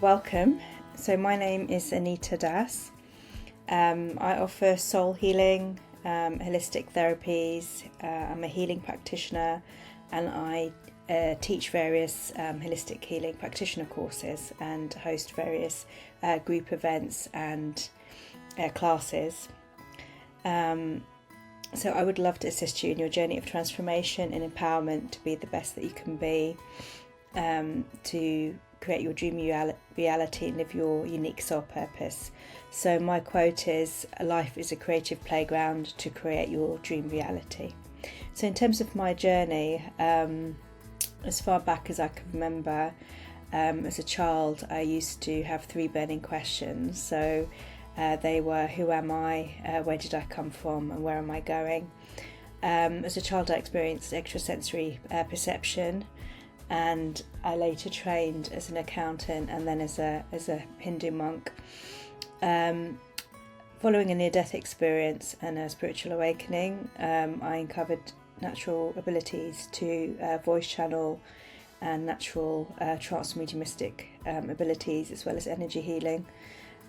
Welcome. So my name is Anita Das. I offer soul healing, holistic therapies. I'm a healing practitioner, and I teach various holistic healing practitioner courses and host various group events and classes. So I would love to assist you in your journey of transformation and empowerment to be the best that you can be, to create your dream reality and live your unique soul purpose. So my quote is, life is a creative playground to create your dream reality. So in terms of my journey, as far back as I can remember, as a child, I used to have 3 burning questions. So they were, who am I, where did I come from, and where am I going? As a child, I experienced extrasensory perception, and I later trained as an accountant and then as a Hindu monk. Following a near-death experience and a spiritual awakening, I uncovered natural abilities to voice channel and natural trance-mediumistic abilities, as well as energy healing,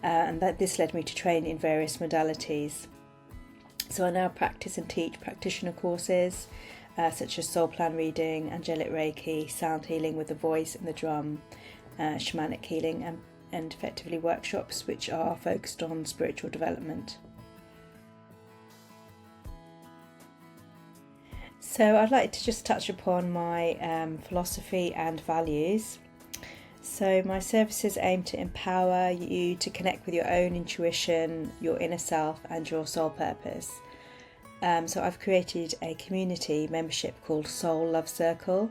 and this led me to train in various modalities. So I now practice and teach practitioner courses, such as soul plan reading, angelic reiki, sound healing with the voice and the drum, shamanic healing, and effectively workshops which are focused on spiritual development. So I'd like to just touch upon my philosophy and values. So my services aim to empower you to connect with your own intuition, your inner self, and your soul purpose. So I've created a community membership called Soul Love Circle,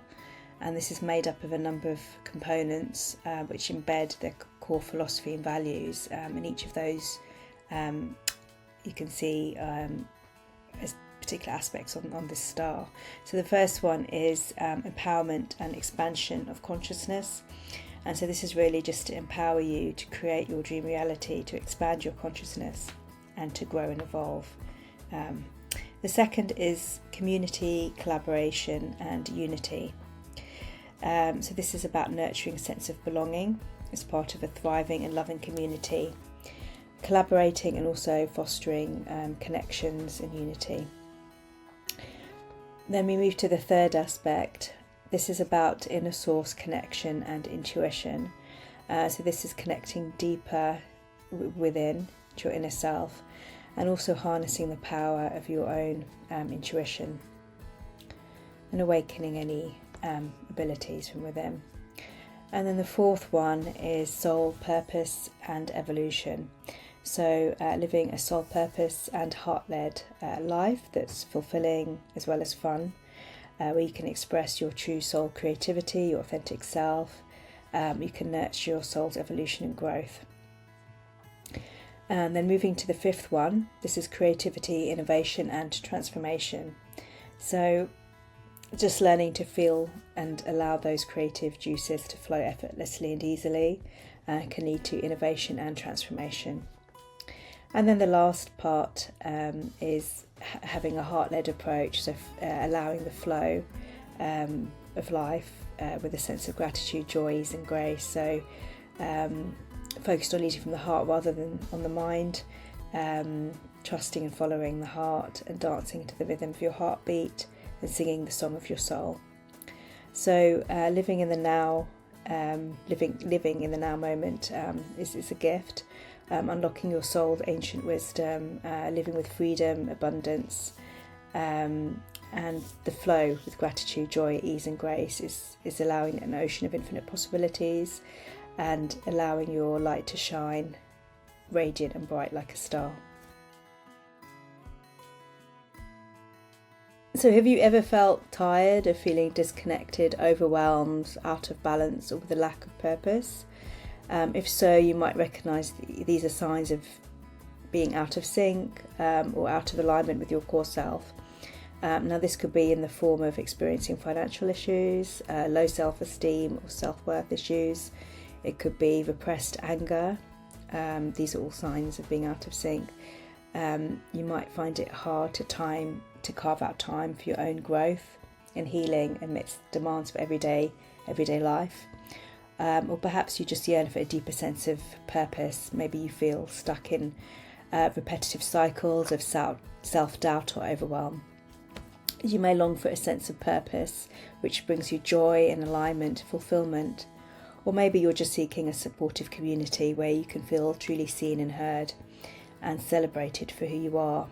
and this is made up of a number of components which embed their core philosophy and values. And each of those you can see as particular aspects on this star. So the first one is empowerment and expansion of consciousness. And so this is really just to empower you to create your dream reality, to expand your consciousness and to grow and evolve. The second is community, collaboration and unity. So this is about nurturing a sense of belonging as part of a thriving and loving community, collaborating and also fostering connections and unity. Then we move to the third aspect. This is about inner source connection and intuition. So this is connecting deeper within to your inner self, and also harnessing the power of your own intuition and awakening any abilities from within. And then the fourth one is soul purpose and evolution. So living a soul purpose and heart-led life that's fulfilling as well as fun, where you can express your true soul creativity, your authentic self. You can nurture your soul's evolution and growth. And then moving to the fifth one, this is creativity, innovation and transformation. So just learning to feel and allow those creative juices to flow effortlessly and easily can lead to innovation and transformation. And then the last part is having a heart-led approach, so allowing the flow of life with a sense of gratitude, joy, ease and grace. So focused on leading from the heart rather than on the mind, trusting and following the heart and dancing to the rhythm of your heartbeat and singing the song of your soul. So living in the now, living in the now moment is a gift. Unlocking your soul's ancient wisdom, living with freedom, abundance, and the flow with gratitude, joy, ease and grace is allowing an ocean of infinite possibilities and allowing your light to shine radiant and bright like a star. So have you ever felt tired of feeling disconnected, overwhelmed, out of balance, or with a lack of purpose? If so, you might recognise these are signs of being out of sync or out of alignment with your core self. Now this could be in the form of experiencing financial issues, low self-esteem or self-worth issues. It could be repressed anger. These are all signs of being out of sync. You might find it hard to carve out time for your own growth and healing amidst demands of everyday life. or perhaps you just yearn for a deeper sense of purpose. Maybe you feel stuck in repetitive cycles of self-doubt or overwhelm. You may long for a sense of purpose, which brings you joy and alignment, fulfillment. Or maybe you're just seeking a supportive community where you can feel truly seen and heard and celebrated for who you are.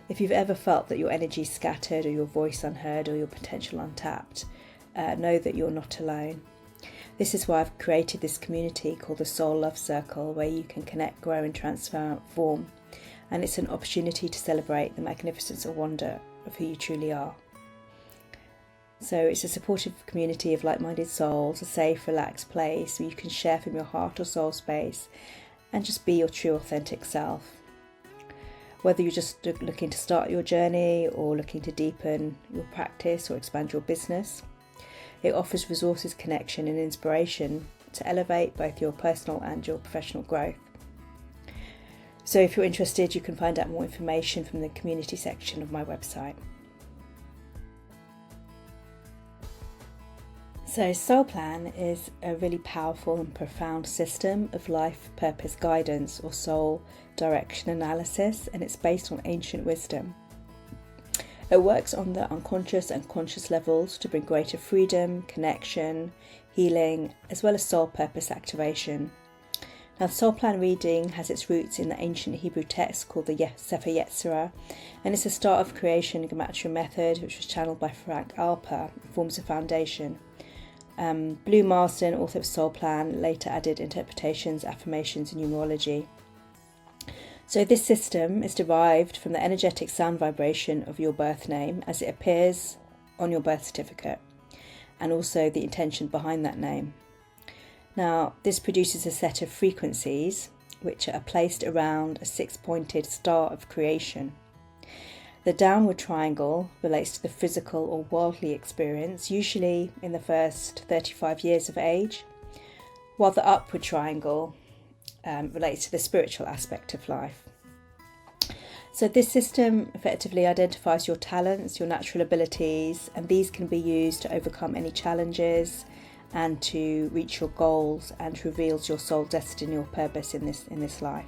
If you've ever felt that your energy is scattered or your voice unheard or your potential untapped, know that you're not alone. This is why I've created this community called the Soul Love Circle, where you can connect, grow and transform. And it's an opportunity to celebrate the magnificence and wonder of who you truly are. So it's a supportive community of like-minded souls, a safe, relaxed place where you can share from your heart or soul space and just be your true, authentic self. Whether you're just looking to start your journey or looking to deepen your practice or expand your business, it offers resources, connection and inspiration to elevate both your personal and your professional growth. So if you're interested, you can find out more information from the community section of my website. So Soul Plan is a really powerful and profound system of life purpose guidance or soul direction analysis, and it's based on ancient wisdom. It works on the unconscious and conscious levels to bring greater freedom, connection, healing, as well as soul purpose activation. Now, the Soul Plan reading has its roots in the ancient Hebrew text called the Sefer Yetzirah, and it's the start of creation gematria method, which was channeled by Frank Alper, forms a foundation. Blue Marsden, author of Soul Plan, later added interpretations, affirmations and numerology. So this system is derived from the energetic sound vibration of your birth name as it appears on your birth certificate, and also the intention behind that name. Now, this produces a set of frequencies which are placed around a six-pointed star of creation. The downward triangle relates to the physical or worldly experience, usually in the first 35 years of age, while the upward triangle relates to the spiritual aspect of life. So this system effectively identifies your talents, your natural abilities, and these can be used to overcome any challenges and to reach your goals, and reveals your soul destiny or purpose in this life.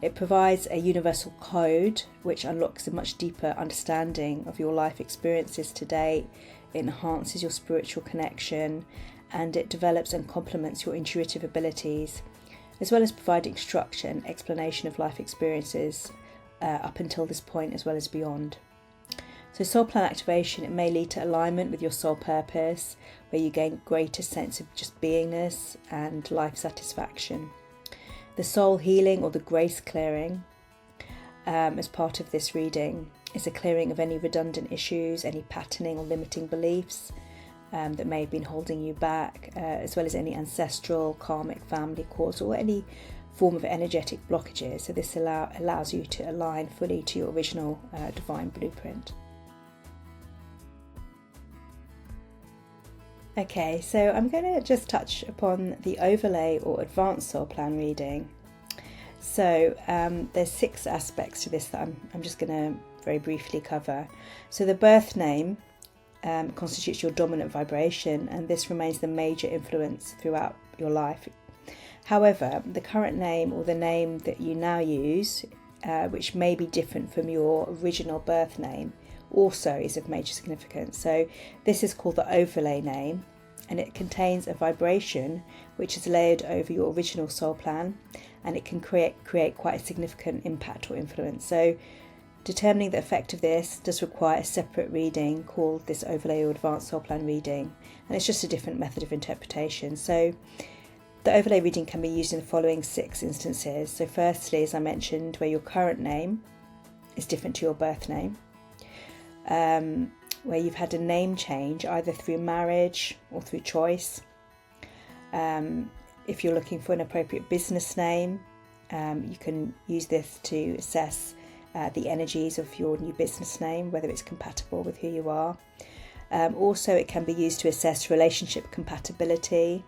It provides a universal code which unlocks a much deeper understanding of your life experiences to date. It enhances your spiritual connection, and it develops and complements your intuitive abilities, as well as providing structure and explanation of life experiences up until this point as well as beyond. So Soul Plan activation, it may lead to alignment with your soul purpose, where you gain greater sense of just beingness and life satisfaction. The soul healing or the grace clearing as part of this reading is a clearing of any redundant issues, any patterning or limiting beliefs that may have been holding you back, as well as any ancestral, karmic, family cause or any form of energetic blockages. So this allows you to align fully to your original divine blueprint. Okay, so I'm going to just touch upon the overlay or advanced Soul Plan reading. So there's 6 aspects to this that I'm just going to very briefly cover. So the birth name constitutes your dominant vibration, and this remains the major influence throughout your life. However, the current name or the name that you now use, which may be different from your original birth name, also is of major significance. So this is called the overlay name, and it contains a vibration which is layered over your original soul plan, and it can create quite a significant impact or influence. So determining the effect of this does require a separate reading called this overlay or advanced soul plan reading, and it's just a different method of interpretation. So the overlay reading can be used in the following 6 instances. So firstly, as I mentioned, where your current name is different to your birth name, where you've had a name change either through marriage or through choice. If you're looking for an appropriate business name, you can use this to assess the energies of your new business name, whether it's compatible with who you are. Also, it can be used to assess relationship compatibility,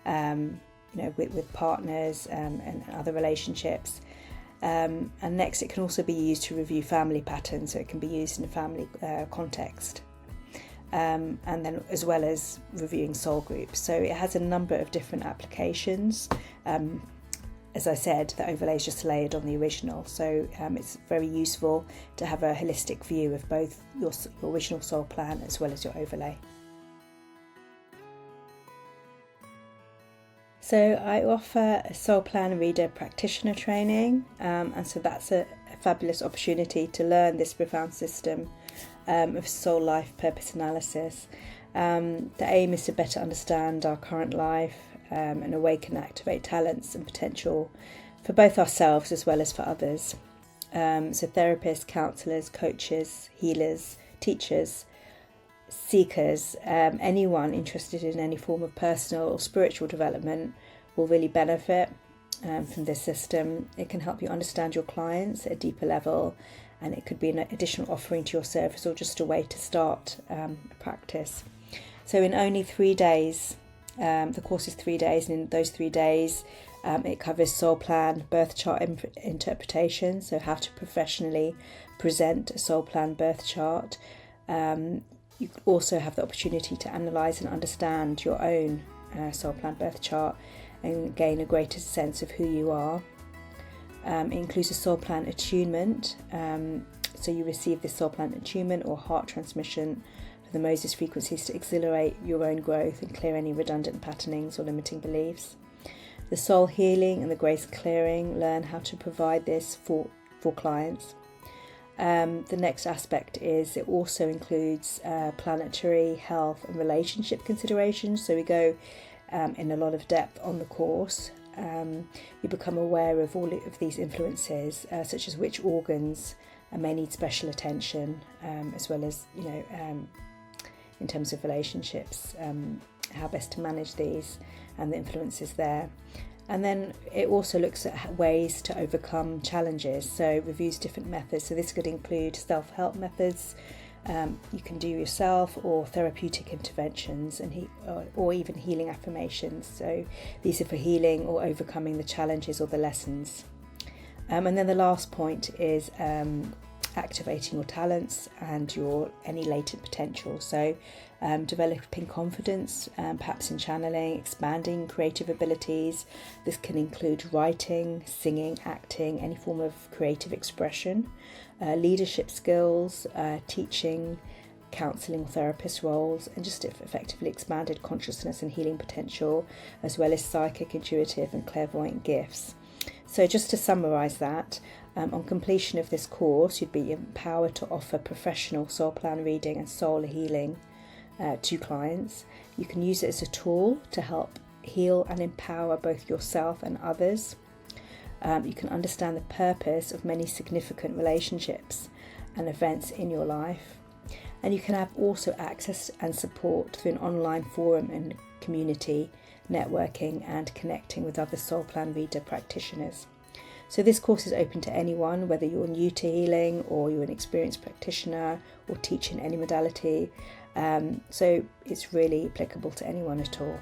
with partners and other relationships. And next, it can also be used to review family patterns, so it can be used in a family context. and then as well as reviewing soul groups. So it has a number of different applications. As I said, the overlay is just layered on the original, so it's very useful to have a holistic view of both your original soul plan as well as your overlay. So I offer a soul plan reader practitioner training, and so that's a fabulous opportunity to learn this profound system of soul life purpose analysis. The aim is to better understand our current life, and awaken and activate talents and potential for both ourselves as well as for others. So therapists, counsellors, coaches, healers, teachers, seekers, anyone interested in any form of personal or spiritual development will really benefit from this system. It can help you understand your clients at a deeper level, and it could be an additional offering to your service or just a way to start a practice. So in only 3 days, the course is 3 days, and in those 3 days it covers soul plan, birth chart interpretation, so how to professionally present a soul plan birth chart. You also have the opportunity to analyse and understand your own soul plan birth chart and gain a greater sense of who you are. It includes a soul plan attunement, so you receive this soul plan attunement or heart transmission for the Moses frequencies to accelerate your own growth and clear any redundant patternings or limiting beliefs. The soul healing and the grace clearing, learn how to provide this for clients. The next aspect is it also includes planetary, health and relationship considerations. So we go in a lot of depth on the course. You become aware of all of these influences, such as which organs may need special attention, as well as, in terms of relationships, how best to manage these and the influences there. And then it also looks at ways to overcome challenges, so reviews different methods. So this could include self-help methods you can do yourself, or therapeutic interventions, or even healing affirmations. So these are for healing or overcoming the challenges or the lessons. And then the last point is activating your talents and any latent potential. So developing confidence, perhaps in channeling, expanding creative abilities. This can include writing, singing, acting, any form of creative expression, leadership skills, teaching, counselling or therapist roles, and just effectively expanded consciousness and healing potential, as well as psychic, intuitive and clairvoyant gifts. So just to summarise that, on completion of this course, you'd be empowered to offer professional soul plan reading and soul healing to clients. You can use it as a tool to help heal and empower both yourself and others. You can understand the purpose of many significant relationships and events in your life. And you can have also access and support through an online forum and community, networking and connecting with other soul plan reader practitioners. So this course is open to anyone, whether you're new to healing or you're an experienced practitioner or teach in any modality. So it's really applicable to anyone at all.